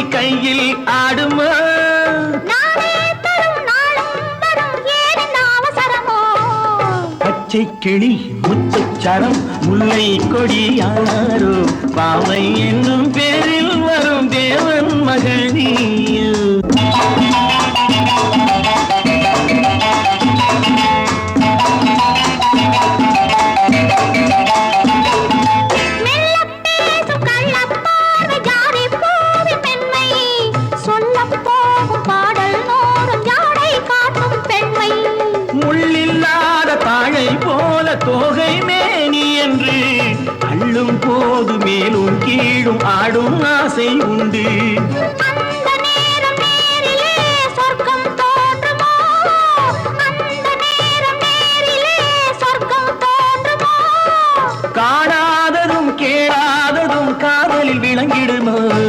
கையில் ஆடுமா பச்சை கிளி முத்துச்சரம் முல்லை கொடி யாரோ பாவை என்னும் பேரில் வரும் தேவன் மகனி தோகை மேனி என்று அள்ளும் போது மேலும் கீழும் ஆடும் ஆசை உண்டு காணாததும் கேளாததும் காதலில் விளங்கிடும்